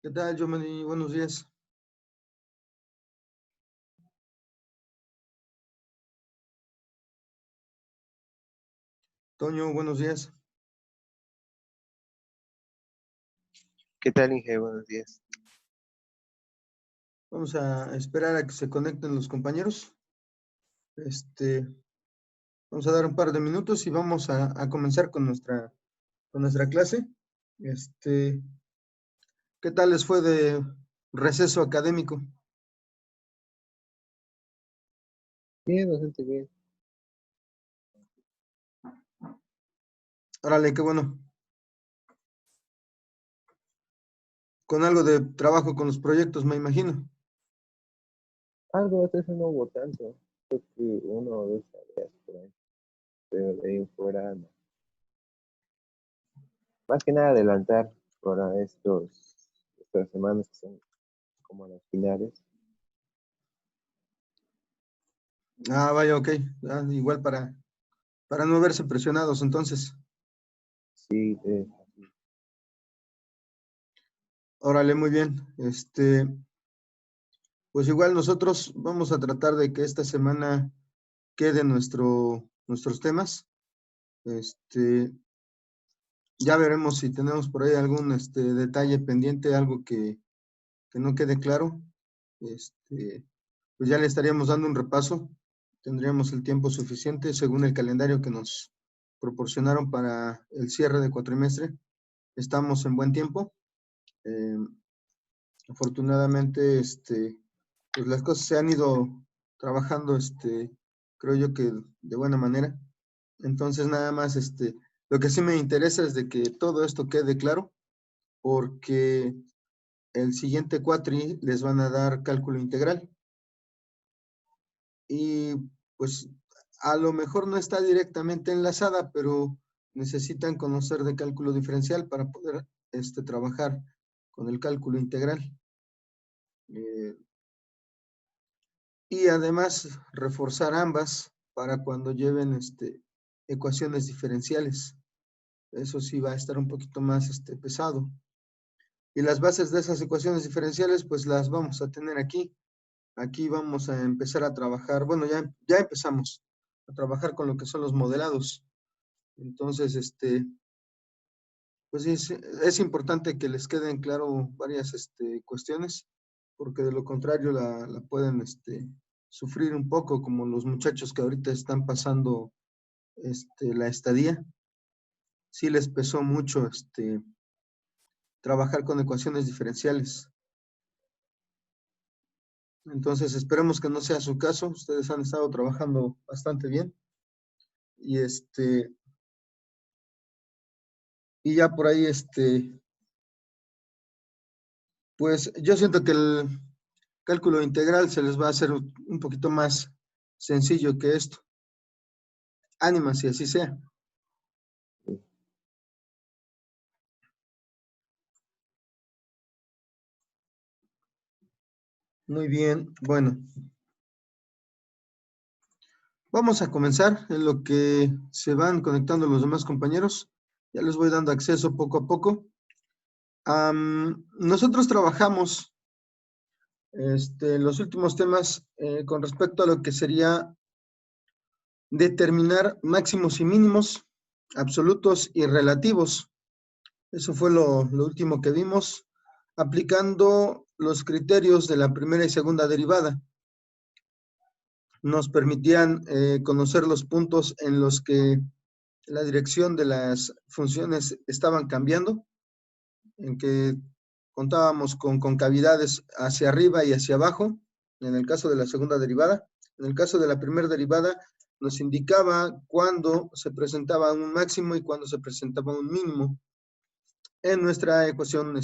¿Qué tal, Yomani? Buenos días. Toño, buenos días. ¿Qué tal, Inge? Buenos días. Vamos a esperar a que se conecten los compañeros. Vamos a dar un par de minutos y vamos a comenzar con nuestra clase. ¿Qué tal les fue de receso académico? Bien, bastante bien. Órale, qué bueno. Con algo de trabajo con los proyectos, me imagino. Algo hasta eso no hubo tanto. Creo que uno o dos tareas por ahí. Pero de ahí en fuera, no. Más que nada adelantar para estas semanas que son como las finales. Ah, vaya, ok. Igual para no verse presionados, entonces. Sí, Órale, muy bien. Pues igual nosotros vamos a tratar de que esta semana quede nuestros temas. Ya veremos si tenemos por ahí algún detalle pendiente, algo que no quede claro. Pues ya le estaríamos dando un repaso. Tendríamos el tiempo suficiente según el calendario que nos proporcionaron para el cierre de cuatrimestre. Estamos en buen tiempo. Eh, Afortunadamente, pues las cosas se han ido trabajando, creo yo que de buena manera. Entonces, nada más, lo que sí me interesa es de que todo esto quede claro, porque el siguiente cuatri les van a dar cálculo integral. Y pues a lo mejor no está directamente enlazada, pero necesitan conocer de cálculo diferencial para poder trabajar con el cálculo integral. Y además reforzar ambas para cuando lleven ecuaciones diferenciales. Eso sí va a estar un poquito más pesado. Y las bases de esas ecuaciones diferenciales, pues las vamos a tener aquí. Aquí vamos a empezar a trabajar, bueno, ya empezamos a trabajar con lo que son los modelados. Entonces, pues es importante que les queden claro varias cuestiones, porque de lo contrario la pueden sufrir un poco, como los muchachos que ahorita están pasando la estadía. Sí les pesó mucho trabajar con ecuaciones diferenciales. Entonces, esperemos que no sea su caso. Ustedes han estado trabajando bastante bien. Y ya por ahí, pues yo siento que el cálculo integral se les va a hacer un poquito más sencillo que esto. Ánima, si así sea. Muy bien, bueno. Vamos a comenzar en lo que se van conectando los demás compañeros. Ya les voy dando acceso poco a poco. Nosotros trabajamos los últimos temas con respecto a lo que sería determinar máximos y mínimos, absolutos y relativos. Eso fue lo último que vimos, aplicando los criterios de la primera y segunda derivada. Nos permitían conocer los puntos en los que la dirección de las funciones estaban cambiando, en que contábamos con concavidades hacia arriba y hacia abajo, en el caso de la segunda derivada. En el caso de la primera derivada, nos indicaba cuándo se presentaba un máximo y cuándo se presentaba un mínimo en nuestra ecuación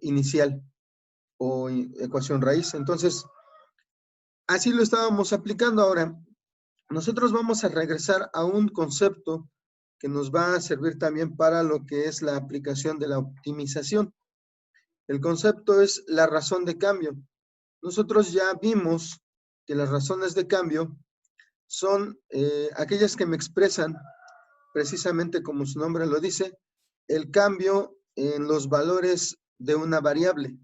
inicial o ecuación raíz. Entonces, así lo estábamos aplicando. Ahora. Nosotros vamos a regresar a un concepto que nos va a servir también para lo que es la aplicación de la optimización. El concepto es la razón de cambio. Nosotros ya vimos que las razones de cambio son aquellas que me expresan, precisamente como su nombre lo dice, el cambio en los valores de una variable.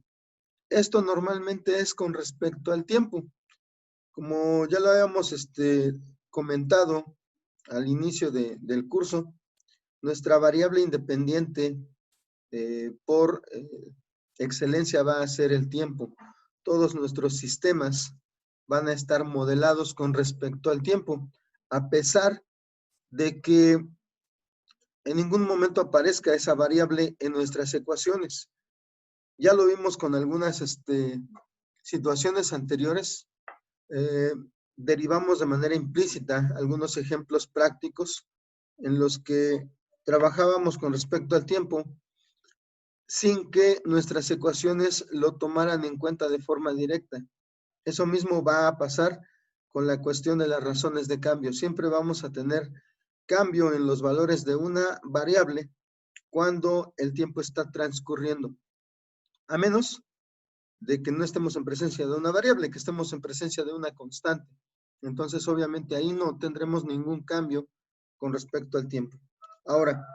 Esto normalmente es con respecto al tiempo. Como ya lo habíamos comentado al inicio del curso, nuestra variable independiente por excelencia va a ser el tiempo. Todos nuestros sistemas van a estar modelados con respecto al tiempo, a pesar de que en ningún momento aparezca esa variable en nuestras ecuaciones. Ya lo vimos con algunas situaciones anteriores. Derivamos de manera implícita algunos ejemplos prácticos en los que trabajábamos con respecto al tiempo sin que nuestras ecuaciones lo tomaran en cuenta de forma directa. Eso mismo va a pasar con la cuestión de las razones de cambio. Siempre vamos a tener cambio en los valores de una variable cuando el tiempo está transcurriendo, a menos de que no estemos en presencia de una variable, que estemos en presencia de una constante. Entonces, obviamente, ahí no tendremos ningún cambio con respecto al tiempo. Ahora,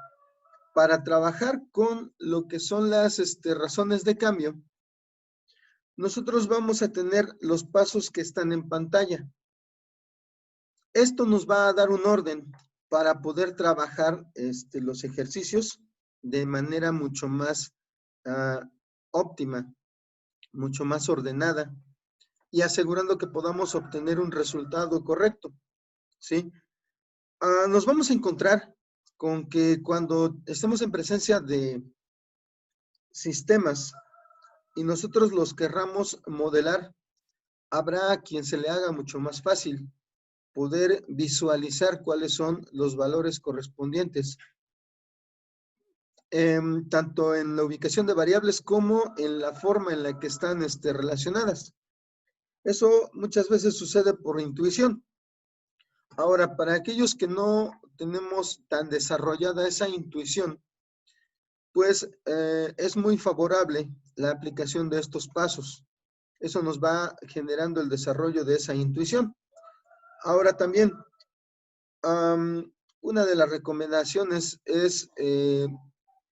para trabajar con lo que son las razones de cambio, nosotros vamos a tener los pasos que están en pantalla. Esto nos va a dar un orden para poder trabajar los ejercicios de manera mucho más óptima, mucho más ordenada y asegurando que podamos obtener un resultado correcto, ¿sí? Nos vamos a encontrar con que cuando estemos en presencia de sistemas y nosotros los querramos modelar, habrá quien se le haga mucho más fácil poder visualizar cuáles son los valores correspondientes, tanto en la ubicación de variables como en la forma en la que están relacionadas. Eso muchas veces sucede por intuición. Ahora, para aquellos que no tenemos tan desarrollada esa intuición, pues es muy favorable la aplicación de estos pasos. Eso nos va generando el desarrollo de esa intuición. Ahora también, una de las recomendaciones es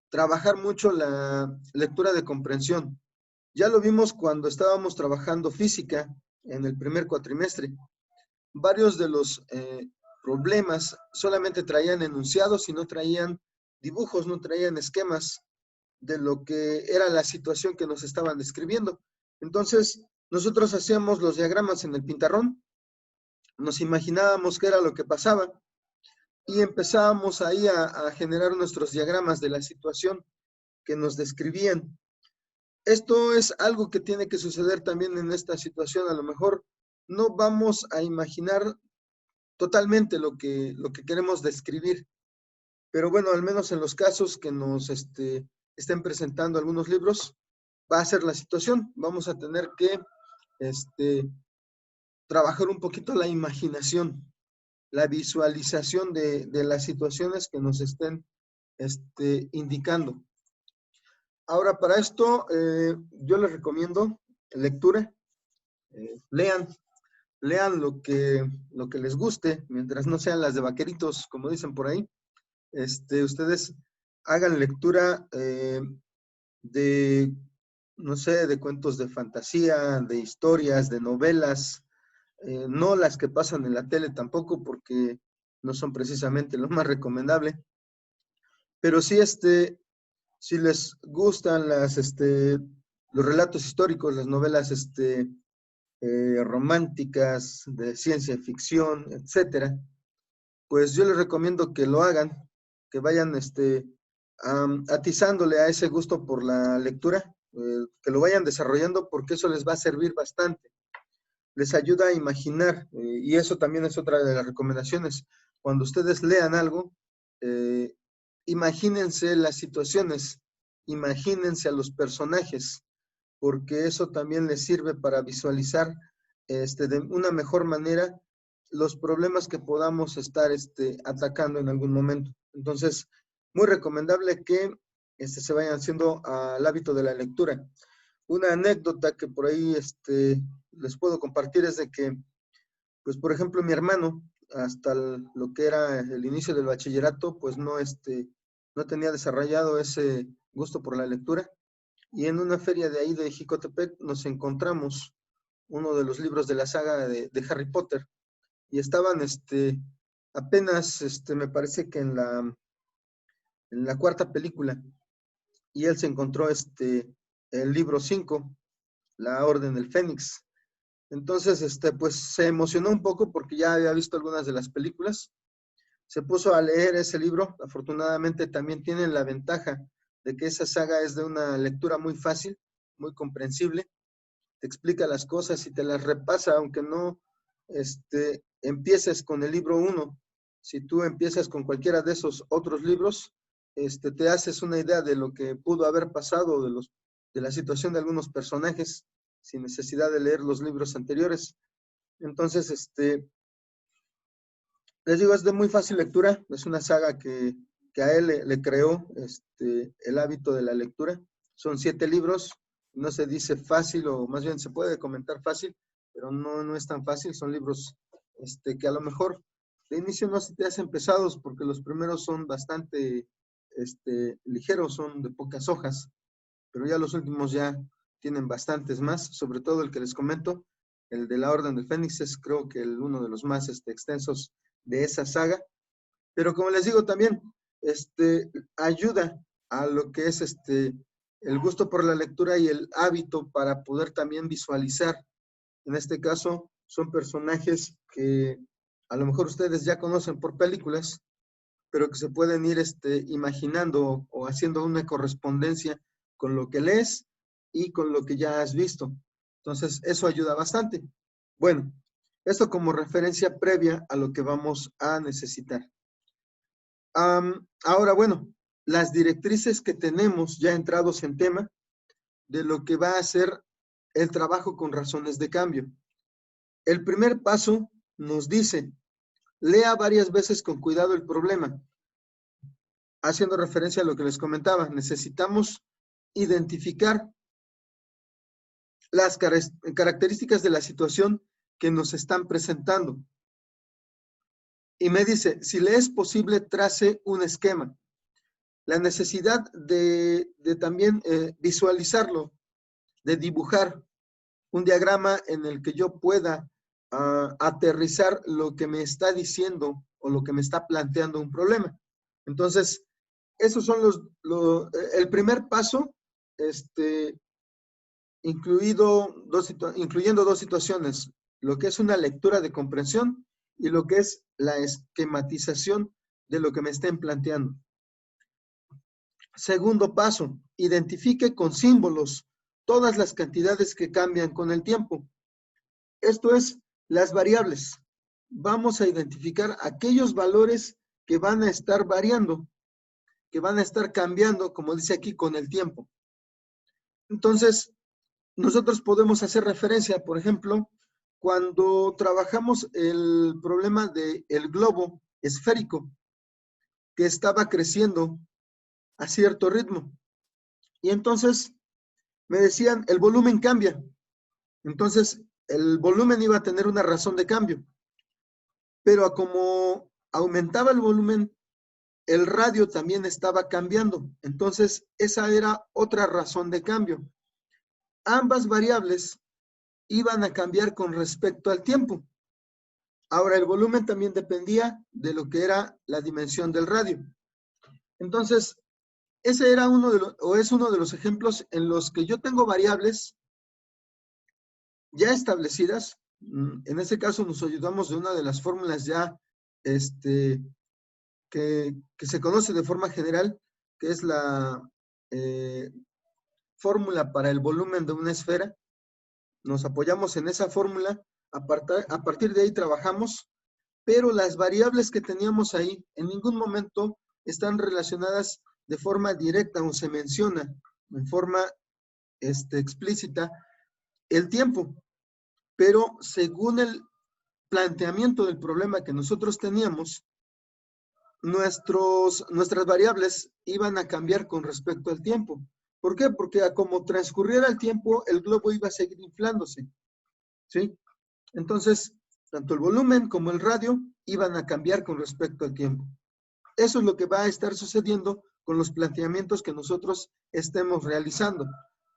trabajar mucho la lectura de comprensión. Ya lo vimos cuando estábamos trabajando física en el primer cuatrimestre. Varios de los problemas solamente traían enunciados y no traían dibujos, no traían esquemas de lo que era la situación que nos estaban describiendo. Entonces, nosotros hacíamos los diagramas en el pizarrón, nos imaginábamos qué era lo que pasaba y empezábamos ahí a generar nuestros diagramas de la situación que nos describían. Esto es algo que tiene que suceder también en esta situación. A lo mejor no vamos a imaginar totalmente lo que queremos describir, pero bueno, al menos en los casos que nos estén presentando algunos libros, va a ser la situación. Vamos a tener que trabajar un poquito la imaginación, la visualización de las situaciones que nos estén indicando. Ahora, para esto, yo les recomiendo lectura. Lean lo que les guste, mientras no sean las de vaqueritos, como dicen por ahí. Ustedes hagan lectura de, no sé, de cuentos de fantasía, de historias, de novelas, no las que pasan en la tele tampoco, porque no son precisamente lo más recomendable. Pero sí, si les gustan los relatos históricos, las novelas románticas, de ciencia ficción, etcétera, pues yo les recomiendo que lo hagan, que vayan atizándole a ese gusto por la lectura, que lo vayan desarrollando porque eso les va a servir bastante. Les ayuda a imaginar, y eso también es otra de las recomendaciones. Cuando ustedes lean algo, imagínense las situaciones, imagínense a los personajes, porque eso también les sirve para visualizar de una mejor manera los problemas que podamos estar atacando en algún momento. Entonces, muy recomendable que se vayan haciendo al hábito de la lectura. Una anécdota que por ahí les puedo compartir es de que, pues, por ejemplo, mi hermano, hasta lo que era el inicio del bachillerato, pues no tenía desarrollado ese gusto por la lectura. y en una feria de ahí de Jicotepec nos encontramos uno de los libros de la saga de Harry Potter, y estaban apenas, me parece que en la cuarta película, y él se encontró el libro 5, La Orden del Fénix. Entonces, pues se emocionó un poco porque ya había visto algunas de las películas. Se puso a leer ese libro. Afortunadamente también tienen la ventaja de que esa saga es de una lectura muy fácil, muy comprensible. Te explica las cosas y te las repasa, aunque no empieces con el libro 1. Si tú empiezas con cualquiera de esos otros libros, te haces una idea de lo que pudo haber pasado, de la situación de algunos personajes, sin necesidad de leer los libros anteriores. Entonces, les digo, es de muy fácil lectura. Es una saga que a él le creó el hábito de la lectura. Son 7 libros. No se dice fácil, o más bien se puede comentar fácil, pero no es tan fácil. Son libros que a lo mejor de inicio no se te hacen pesados, porque los primeros son bastante ligeros, son de pocas hojas, pero ya los últimos ya tienen bastantes más, sobre todo el que les comento, el de la Orden del Fénix, es creo que uno de los más extensos de esa saga. Pero como les digo también, ayuda a lo que es el gusto por la lectura y el hábito para poder también visualizar. En este caso, son personajes que a lo mejor ustedes ya conocen por películas, pero que se pueden ir imaginando o haciendo una correspondencia con lo que lees y con lo que ya has visto. Entonces, eso ayuda bastante. Bueno, esto como referencia previa a lo que vamos a necesitar. Ahora, bueno, las directrices que tenemos ya entrados en tema de lo que va a ser el trabajo con razones de cambio. El primer paso nos dice, lea varias veces con cuidado el problema. Haciendo referencia a lo que les comentaba, necesitamos identificar las características de la situación que nos están presentando. Y me dice, si le es posible, trace un esquema. La necesidad de también visualizarlo, de dibujar un diagrama en el que yo pueda aterrizar lo que me está diciendo o lo que me está planteando un problema. Entonces, esos son el primer paso, incluyendo dos situaciones, lo que es una lectura de comprensión y lo que es la esquematización de lo que me estén planteando. Segundo paso, identifique con símbolos todas las cantidades que cambian con el tiempo. Esto es las variables. Vamos a identificar aquellos valores que van a estar variando, que van a estar cambiando, como dice aquí, con el tiempo. Entonces, nosotros podemos hacer referencia, por ejemplo, cuando trabajamos el problema del globo esférico, que estaba creciendo a cierto ritmo. Y entonces me decían, el volumen cambia. Entonces, el volumen iba a tener una razón de cambio. Pero como aumentaba el volumen, el radio también estaba cambiando. Entonces, esa era otra razón de cambio. Ambas variables iban a cambiar con respecto al tiempo. Ahora, el volumen también dependía de lo que era la dimensión del radio. Entonces, ese era es uno de los ejemplos en los que yo tengo variables ya establecidas. En ese caso nos ayudamos de una de las fórmulas ya que se conoce de forma general, que es la fórmula para el volumen de una esfera. Nos apoyamos en esa fórmula, a partir de ahí trabajamos, pero las variables que teníamos ahí en ningún momento están relacionadas de forma directa o se menciona en forma explícita el tiempo, pero según el planteamiento del problema que nosotros teníamos, nuestras variables iban a cambiar con respecto al tiempo. ¿Por qué? Porque como transcurriera el tiempo, el globo iba a seguir inflándose, ¿sí? Entonces, tanto el volumen como el radio iban a cambiar con respecto al tiempo. Eso es lo que va a estar sucediendo con los planteamientos que nosotros estemos realizando.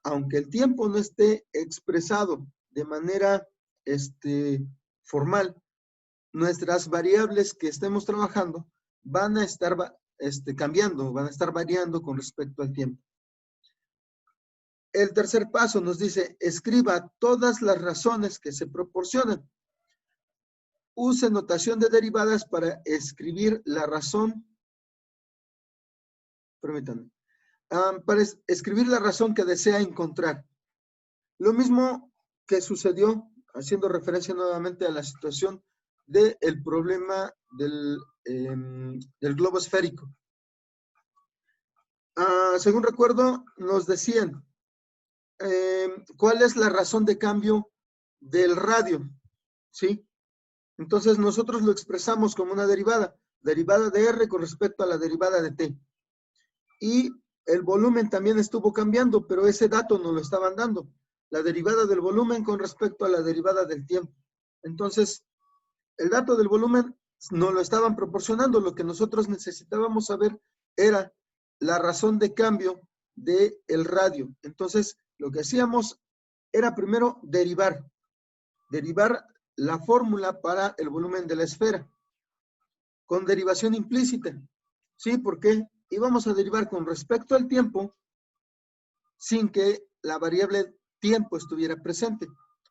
aunque el tiempo no esté expresado de manera formal, nuestras variables que estemos trabajando van a estar cambiando, van a estar variando con respecto al tiempo. El tercer paso nos dice, escriba todas las razones que se proporcionan. Use notación de derivadas para escribir la razón. Permítanme. Para escribir la razón que desea encontrar. Lo mismo que sucedió, haciendo referencia nuevamente a la situación del problema del globo esférico. Según recuerdo, nos decían, ¿cuál es la razón de cambio del radio? ¿Sí? Entonces nosotros lo expresamos como una derivada de R con respecto a la derivada de T. Y el volumen también estuvo cambiando, pero ese dato nos lo estaban dando. La derivada del volumen con respecto a la derivada del tiempo. Entonces, el dato del volumen nos lo estaban proporcionando. Lo que nosotros necesitábamos saber era la razón de cambio del radio. Entonces, lo que hacíamos era primero derivar la fórmula para el volumen de la esfera, con derivación implícita. ¿Sí? Porque íbamos a derivar con respecto al tiempo sin que la variable tiempo estuviera presente.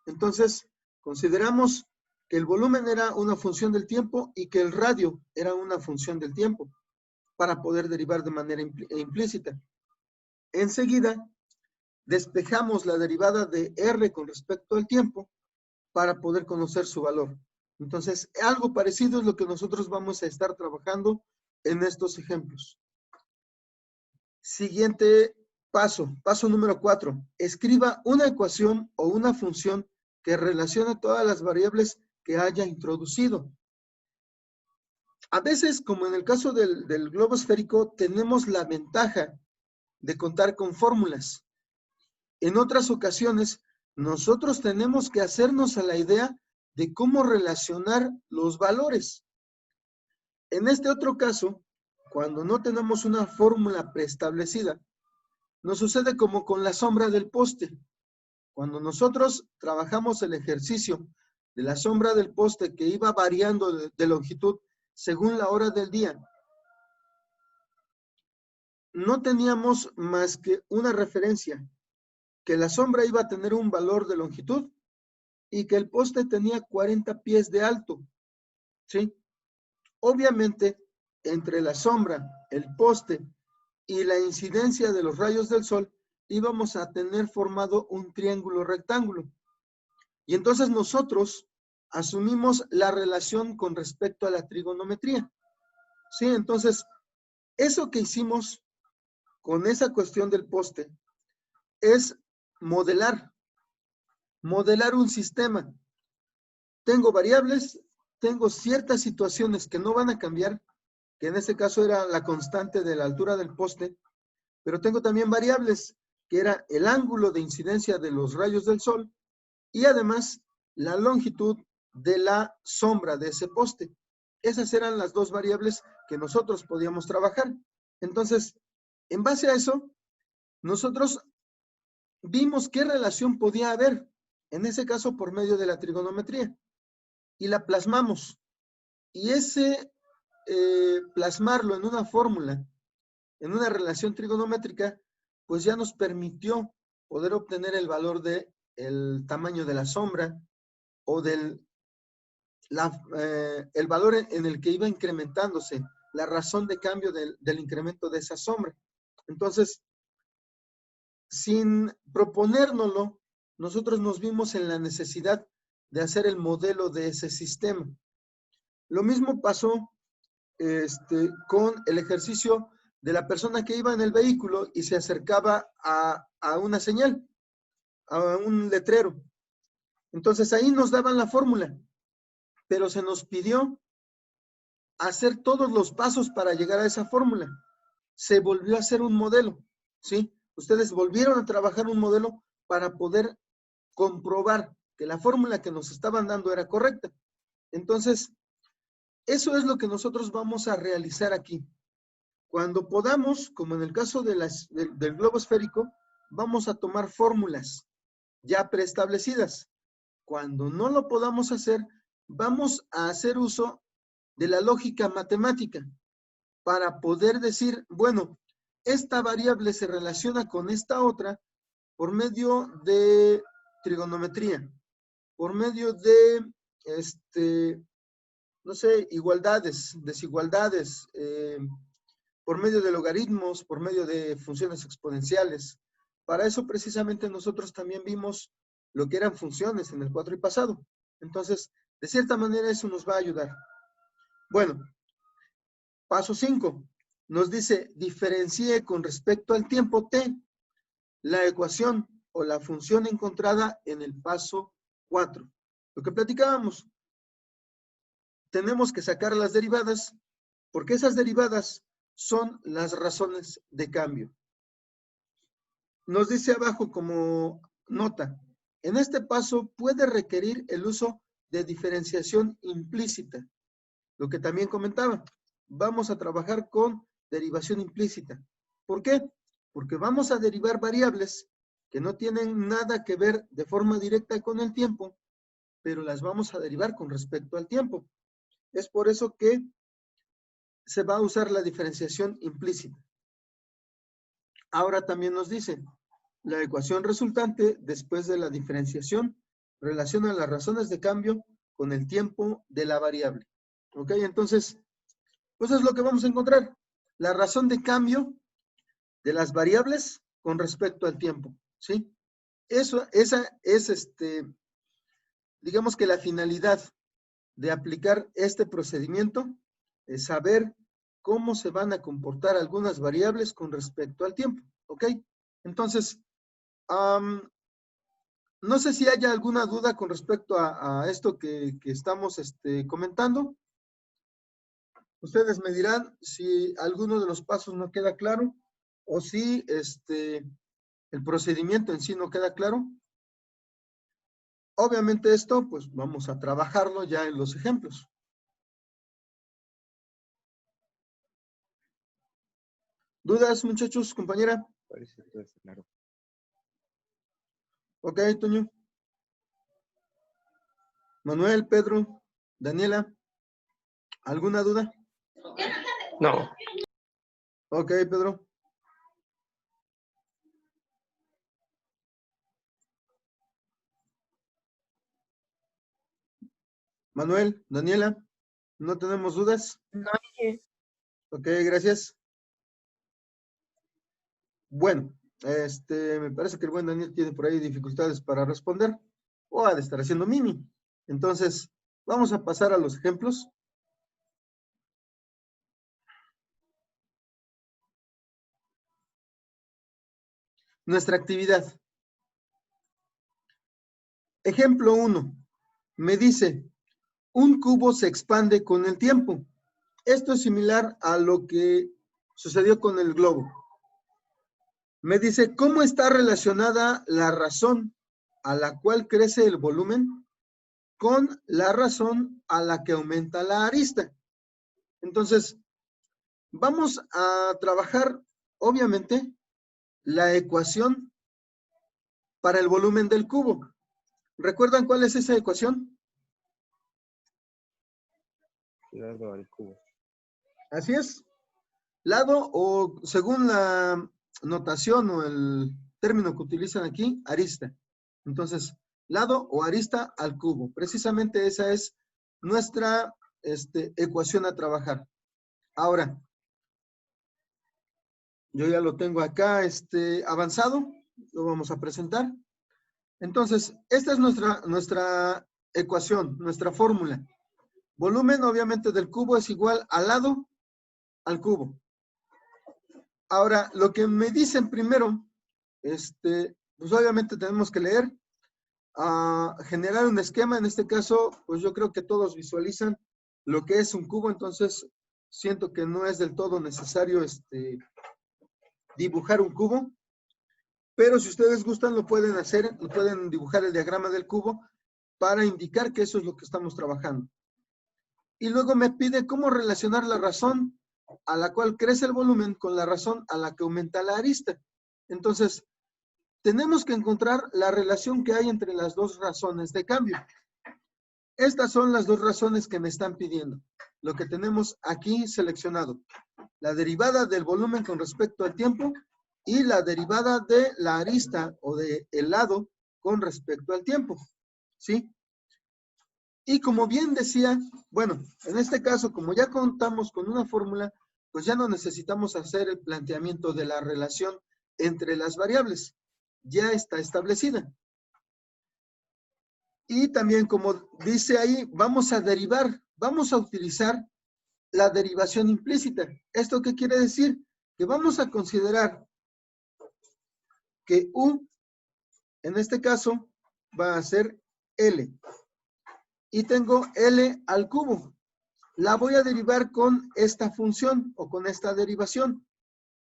Entonces, consideramos que el volumen era una función del tiempo y que el radio era una función del tiempo para poder derivar de manera implícita. Enseguida, despejamos la derivada de R con respecto al tiempo para poder conocer su valor. Entonces, algo parecido es lo que nosotros vamos a estar trabajando en estos ejemplos. Siguiente paso, paso número 4. Escriba una ecuación o una función que relacione todas las variables que haya introducido. A veces, como en el caso del globo esférico, tenemos la ventaja de contar con fórmulas. En otras ocasiones, nosotros tenemos que hacernos a la idea de cómo relacionar los valores. En este otro caso, cuando no tenemos una fórmula preestablecida, nos sucede como con la sombra del poste. Cuando nosotros trabajamos el ejercicio de la sombra del poste que iba variando de longitud según la hora del día, no teníamos más que una referencia, que la sombra iba a tener un valor de longitud y que el poste tenía 40 pies de alto, ¿sí? Obviamente, entre la sombra, el poste y la incidencia de los rayos del sol, íbamos a tener formado un triángulo rectángulo. Y entonces nosotros asumimos la relación con respecto a la trigonometría. ¿Sí? Entonces, eso que hicimos con esa cuestión del poste es modelar un sistema. Tengo variables, tengo ciertas situaciones que no van a cambiar, que en este caso era la constante de la altura del poste, pero tengo también variables, que era el ángulo de incidencia de los rayos del sol y además la longitud de la sombra de ese poste. Esas eran las dos variables que nosotros podíamos trabajar. Entonces, en base a eso, nosotros vimos qué relación podía haber, en ese caso por medio de la trigonometría, y la plasmamos. Y ese plasmarlo en una fórmula, en una relación trigonométrica, pues ya nos permitió poder obtener el valor de el tamaño de la sombra o el valor en el que iba incrementándose, la razón de cambio del incremento de esa sombra. Entonces, sin proponérnoslo, nosotros nos vimos en la necesidad de hacer el modelo de ese sistema. Lo mismo pasó con el ejercicio de la persona que iba en el vehículo y se acercaba a una señal, a un letrero. Entonces ahí nos daban la fórmula, pero se nos pidió hacer todos los pasos para llegar a esa fórmula. Se volvió a hacer un modelo, ¿sí? Ustedes volvieron a trabajar un modelo para poder comprobar que la fórmula que nos estaban dando era correcta. Entonces, eso es lo que nosotros vamos a realizar aquí. Cuando podamos, como en el caso del globo esférico, vamos a tomar fórmulas ya preestablecidas. Cuando no lo podamos hacer, vamos a hacer uso de la lógica matemática para poder decir, bueno, esta variable se relaciona con esta otra por medio de trigonometría, por medio de, no sé, igualdades, desigualdades, por medio de logaritmos, por medio de funciones exponenciales. Para eso precisamente nosotros también vimos lo que eran funciones en el cuatri pasado. Entonces, de cierta manera eso nos va a ayudar. Bueno, paso 5. Nos dice, diferencie con respecto al tiempo t la ecuación o la función encontrada en el paso 4. Lo que platicábamos. Tenemos que sacar las derivadas, porque esas derivadas son las razones de cambio. Nos dice abajo como nota, en este paso puede requerir el uso de diferenciación implícita. Lo que también comentaba, vamos a trabajar con derivación implícita. ¿Por qué? Porque vamos a derivar variables que no tienen nada que ver de forma directa con el tiempo, pero las vamos a derivar con respecto al tiempo. Es por eso que se va a usar la diferenciación implícita. Ahora también nos dice, la ecuación resultante después de la diferenciación relaciona las razones de cambio con el tiempo de la variable. ¿Ok? Entonces, pues es lo que vamos a encontrar. La razón de cambio de las variables con respecto al tiempo. ¿Sí? Esa es digamos que la finalidad de aplicar este procedimiento es saber cómo se van a comportar algunas variables con respecto al tiempo. ¿Ok? Entonces, no sé si haya alguna duda con respecto a esto que estamos comentando. Ustedes me dirán si alguno de los pasos no queda claro o si el procedimiento en sí no queda claro. Obviamente esto, pues vamos a trabajarlo ya en los ejemplos. ¿Dudas, muchachos, compañera? Parece que es claro. Ok, Toño. Manuel, Pedro, Daniela, ¿alguna duda? No. Ok, Pedro. Manuel, Daniela, ¿no tenemos dudas? No. Ok, gracias. Bueno, me parece que el buen Daniel tiene por ahí dificultades para responder o ha de estar haciendo mimi. Entonces, vamos a pasar a los ejemplos. Nuestra actividad. Ejemplo 1. Me dice, un cubo se expande con el tiempo. Esto es similar a lo que sucedió con el globo. Me dice, ¿cómo está relacionada la razón a la cual crece el volumen con la razón a la que aumenta la arista? Entonces, vamos a trabajar, obviamente, la ecuación para el volumen del cubo. ¿Recuerdan cuál es esa ecuación? Lado al cubo. Así es. Lado o, según la notación o el término que utilizan aquí, arista. Entonces, lado o arista al cubo. Precisamente esa es nuestra ecuación a trabajar. Ahora, yo ya lo tengo acá avanzado. Lo vamos a presentar. Entonces, esta es nuestra ecuación, nuestra fórmula. Volumen, obviamente, del cubo es igual al lado al cubo. Ahora, lo que me dicen primero, pues obviamente tenemos que leer, generar un esquema. En este caso, pues yo creo que todos visualizan lo que es un cubo, entonces siento que no es del todo necesario dibujar un cubo. Pero si ustedes gustan, lo pueden hacer, lo pueden dibujar el diagrama del cubo para indicar que eso es lo que estamos trabajando. Y luego me pide cómo relacionar la razón a la cual crece el volumen con la razón a la que aumenta la arista. Entonces, tenemos que encontrar la relación que hay entre las dos razones de cambio. Estas son las dos razones que me están pidiendo. Lo que tenemos aquí seleccionado. La derivada del volumen con respecto al tiempo y la derivada de la arista o del lado con respecto al tiempo. ¿Sí? Y como bien decía, bueno, en este caso, como ya contamos con una fórmula, pues ya no necesitamos hacer el planteamiento de la relación entre las variables. Ya está establecida. Y también, como dice ahí, vamos a derivar, vamos a utilizar la derivación implícita. ¿Esto qué quiere decir? Que vamos a considerar que U, en este caso, va a ser L. Y tengo L al cubo. La voy a derivar con esta función o con esta derivación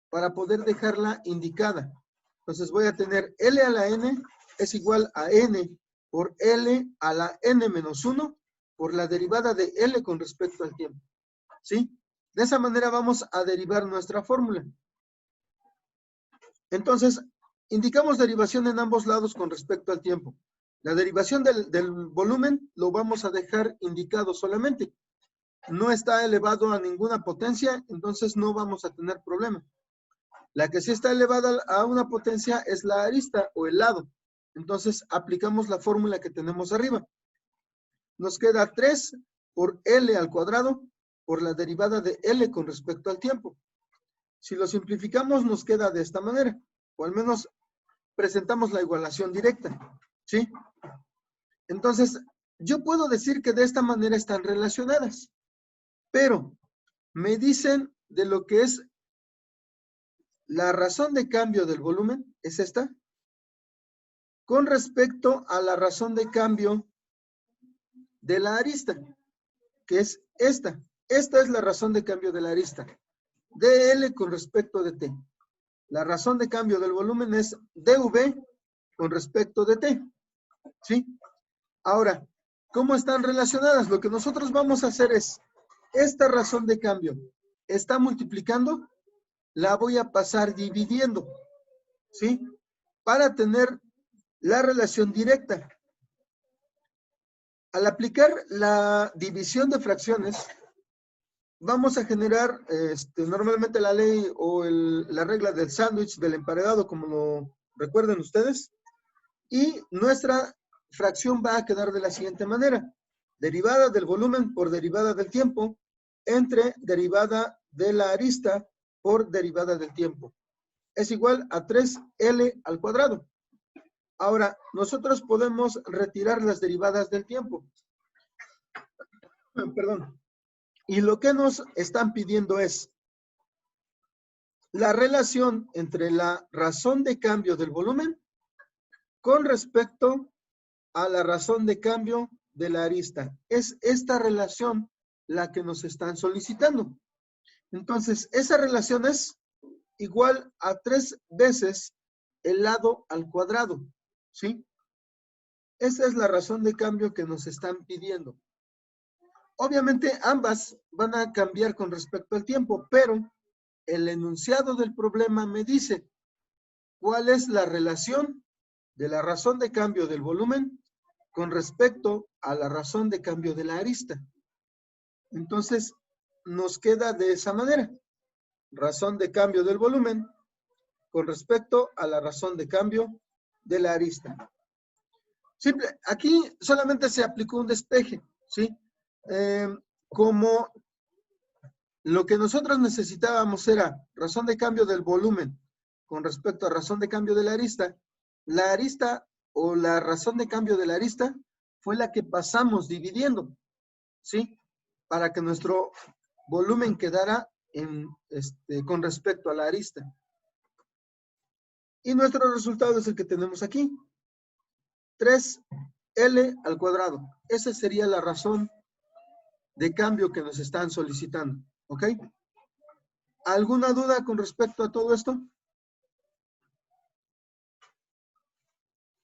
para poder dejarla indicada. Entonces voy a tener L a la N es igual a N por L a la N menos 1 por la derivada de L con respecto al tiempo. ¿Sí? De esa manera vamos a derivar nuestra fórmula. Entonces, indicamos derivación en ambos lados con respecto al tiempo. La derivación del volumen lo vamos a dejar indicado solamente. No está elevado a ninguna potencia, entonces no vamos a tener problema. La que sí está elevada a una potencia es la arista o el lado. Entonces aplicamos la fórmula que tenemos arriba. Nos queda 3 por L al cuadrado por la derivada de L con respecto al tiempo. Si lo simplificamos nos queda de esta manera, o al menos presentamos la igualación directa, ¿sí? Entonces, yo puedo decir que de esta manera están relacionadas, pero me dicen de lo que es la razón de cambio del volumen, es esta, con respecto a la razón de cambio de la arista, que es esta. Esta es la razón de cambio de la arista. dL con respecto de T. La razón de cambio del volumen es dV con respecto de T. ¿Sí? Ahora, ¿cómo están relacionadas? Lo que nosotros vamos a hacer es, esta razón de cambio está multiplicando, la voy a pasar dividiendo. ¿Sí? Para tener la relación directa. Al aplicar la división de fracciones, vamos a generar normalmente la ley o la regla del sándwich, del emparedado, como lo recuerden ustedes, y nuestra fracción va a quedar de la siguiente manera. Derivada del volumen por derivada del tiempo entre derivada de la arista por derivada del tiempo. Es igual a 3L al cuadrado. Ahora, nosotros podemos retirar las derivadas del tiempo. Perdón. Y lo que nos están pidiendo es la relación entre la razón de cambio del volumen con respecto a la razón de cambio de la arista. Es esta relación la que nos están solicitando. Entonces, esa relación es igual a 3 veces el lado al cuadrado. ¿Sí? Esa es la razón de cambio que nos están pidiendo. Obviamente ambas van a cambiar con respecto al tiempo, pero el enunciado del problema me dice cuál es la relación de la razón de cambio del volumen con respecto a la razón de cambio de la arista. Entonces, nos queda de esa manera. Razón de cambio del volumen con respecto a la razón de cambio de la arista. Simple, aquí solamente se aplicó un despeje, ¿sí? Como lo que nosotros necesitábamos era razón de cambio del volumen con respecto a razón de cambio de la arista o la razón de cambio de la arista fue la que pasamos dividiendo, ¿sí? Para que nuestro volumen quedara con respecto a la arista. Y nuestro resultado es el que tenemos aquí. 3L al cuadrado. Esa sería la razón de cambio que nos están solicitando. ¿Ok? ¿Alguna duda con respecto a todo esto?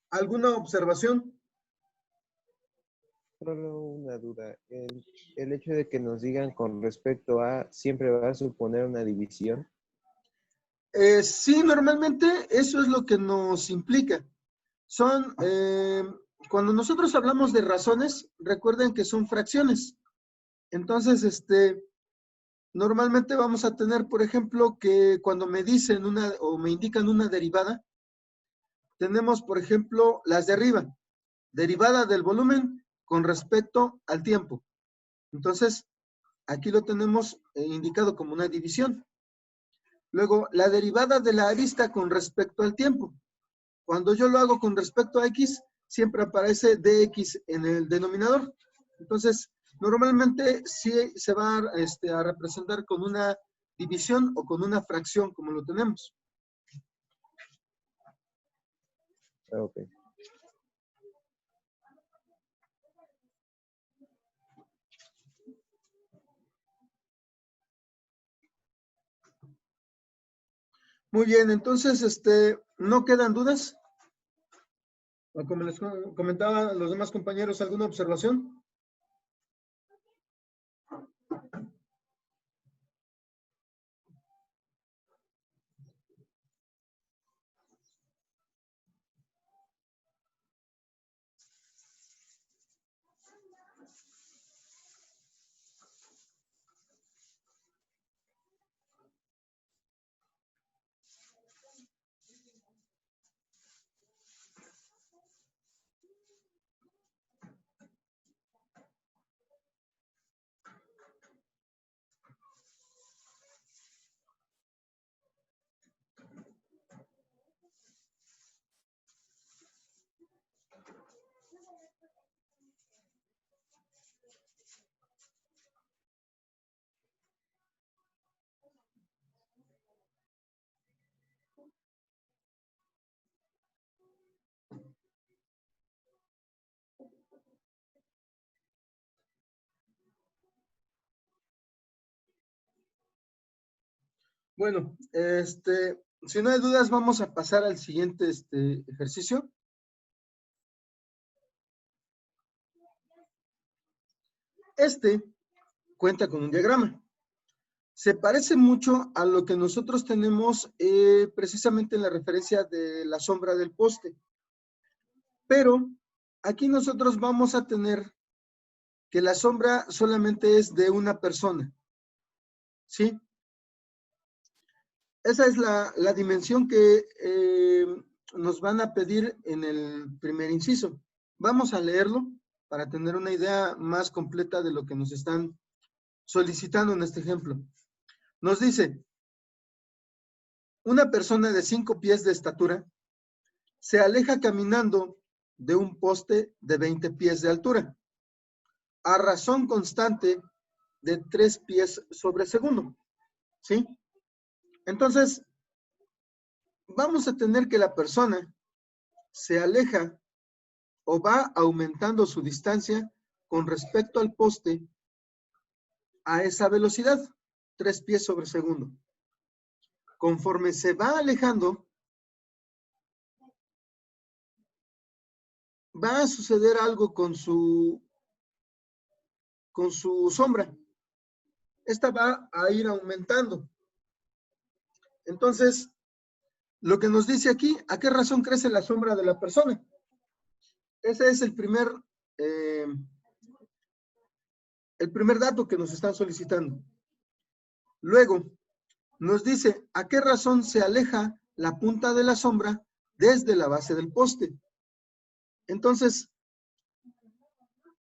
¿Alguna observación? Solo una duda. El hecho de que nos digan con respecto a, ¿siempre va a suponer una división? Sí, normalmente eso es lo que nos implica. Son, cuando nosotros hablamos de razones, recuerden que son fracciones. Entonces, normalmente vamos a tener, por ejemplo, que cuando me dicen o me indican una derivada, tenemos, por ejemplo, las de arriba. Derivada del volumen con respecto al tiempo. Entonces, aquí lo tenemos indicado como una división. Luego, la derivada de la arista con respecto al tiempo. Cuando yo lo hago con respecto a x, siempre aparece dx en el denominador. Entonces, normalmente sí se va a representar con una división o con una fracción, como lo tenemos. Ok. Muy bien, entonces, ¿no quedan dudas? O como les comentaba los demás compañeros, ¿alguna observación? Bueno, si no hay dudas, vamos a pasar al siguiente ejercicio. Cuenta con un diagrama. Se parece mucho a lo que nosotros tenemos precisamente en la referencia de la sombra del poste. Pero aquí nosotros vamos a tener que la sombra solamente es de una persona. ¿Sí? Esa es la dimensión que nos van a pedir en el primer inciso. Vamos a leerlo para tener una idea más completa de lo que nos están solicitando en este ejemplo. Nos dice, una persona de 5 pies de estatura se aleja caminando de un poste de 20 pies de altura, a razón constante de 3 pies sobre segundo. ¿Sí? Entonces, vamos a tener que la persona se aleja o va aumentando su distancia con respecto al poste a esa velocidad, 3 pies sobre segundo. Conforme se va alejando, va a suceder algo con su sombra. Esta va a ir aumentando. Entonces, lo que nos dice aquí, ¿a qué razón crece la sombra de la persona? Ese es el primer dato que nos están solicitando. Luego, nos dice, ¿a qué razón se aleja la punta de la sombra desde la base del poste? Entonces,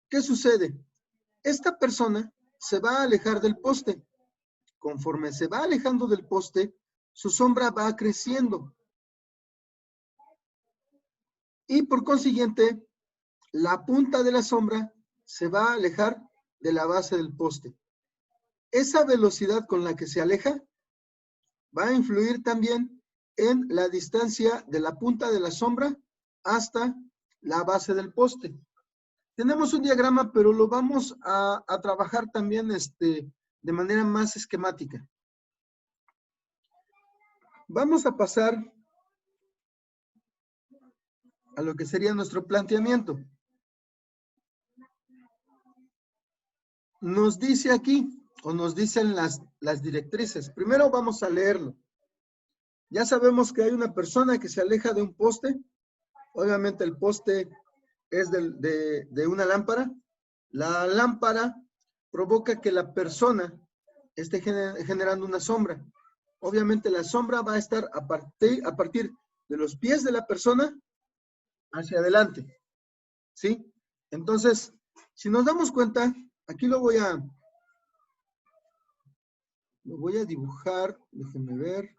¿qué sucede? Esta persona se va a alejar del poste. Conforme se va alejando del poste, su sombra va creciendo. Y por consiguiente, la punta de la sombra se va a alejar de la base del poste. Esa velocidad con la que se aleja va a influir también en la distancia de la punta de la sombra hasta la base del poste. Tenemos un diagrama, pero lo vamos a trabajar también de manera más esquemática. Vamos a pasar a lo que sería nuestro planteamiento. Nos dice aquí, o nos dicen las directrices. Primero vamos a leerlo. Ya sabemos que hay una persona que se aleja de un poste. Obviamente el poste es de una lámpara. La lámpara provoca que la persona esté generando una sombra. Obviamente la sombra va a estar a partir de los pies de la persona hacia adelante. ¿Sí? Entonces, si nos damos cuenta, aquí lo voy a dibujar. Déjenme ver.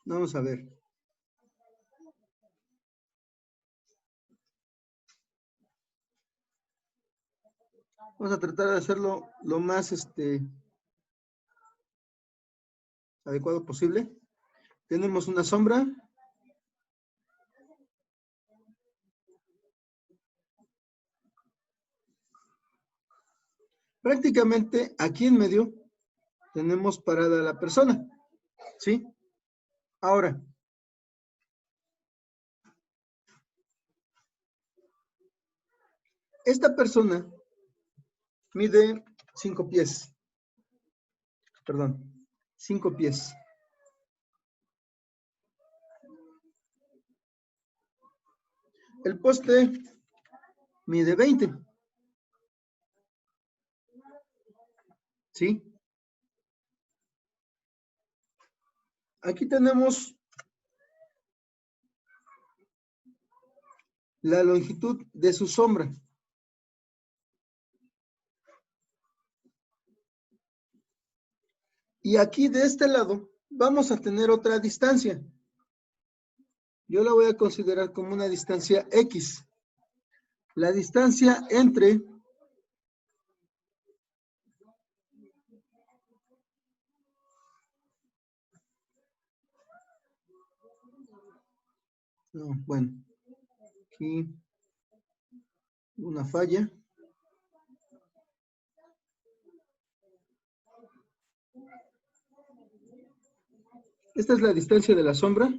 Vamos a ver. Vamos a tratar de hacerlo lo más adecuado posible. Tenemos una sombra. Prácticamente aquí en medio tenemos parada la persona. ¿Sí? Ahora, esta persona mide 5 pies. Perdón, 5 pies. El poste mide 20. ¿Sí? Aquí tenemos la longitud de su sombra. Y aquí de este lado vamos a tener otra distancia. Yo la voy a considerar como una distancia X. La distancia entre bueno, aquí una falla. Esta es la distancia de la sombra.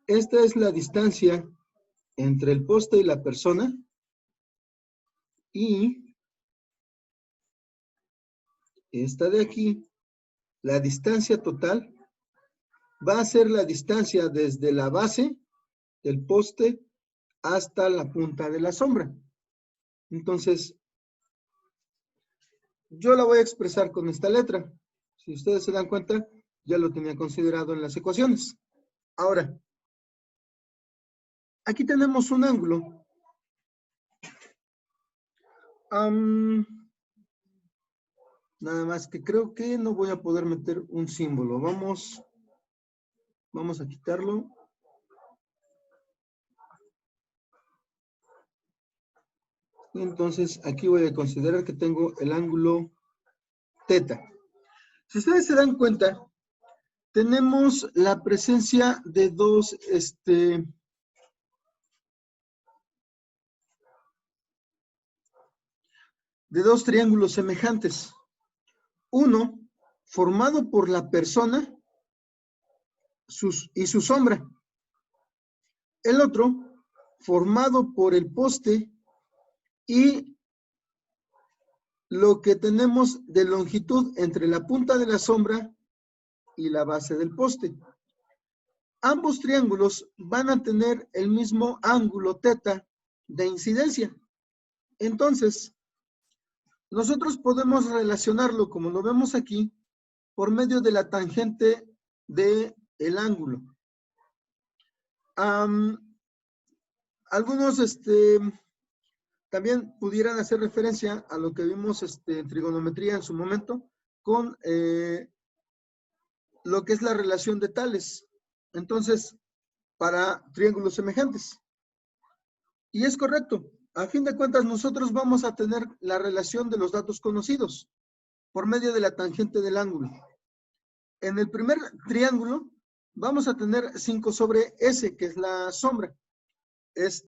Esta es la distancia entre el poste y la persona. Y esta de aquí, la distancia total, va a ser la distancia desde la base del poste hasta la punta de la sombra. Entonces, yo la voy a expresar con esta letra. Si ustedes se dan cuenta, ya lo tenía considerado en las ecuaciones. Ahora, aquí tenemos un ángulo. Nada más que creo que no voy a poder meter un símbolo. Vamos a quitarlo. Y entonces aquí voy a considerar que tengo el ángulo teta. Si ustedes se dan cuenta, tenemos la presencia de dos, triángulos semejantes. Uno formado por la persona y su sombra. El otro formado por el poste y lo que tenemos de longitud entre la punta de la sombra y la base del poste. Ambos triángulos van a tener el mismo ángulo teta de incidencia. Entonces, nosotros podemos relacionarlo, como lo vemos aquí, por medio de la tangente del ángulo. Algunos también pudieran hacer referencia a lo que vimos en trigonometría en su momento, con lo que es la relación de tales. Entonces, para triángulos semejantes. Y es correcto. A fin de cuentas, nosotros vamos a tener la relación de los datos conocidos por medio de la tangente del ángulo. En el primer triángulo, vamos a tener 5 sobre S, que es la sombra. Es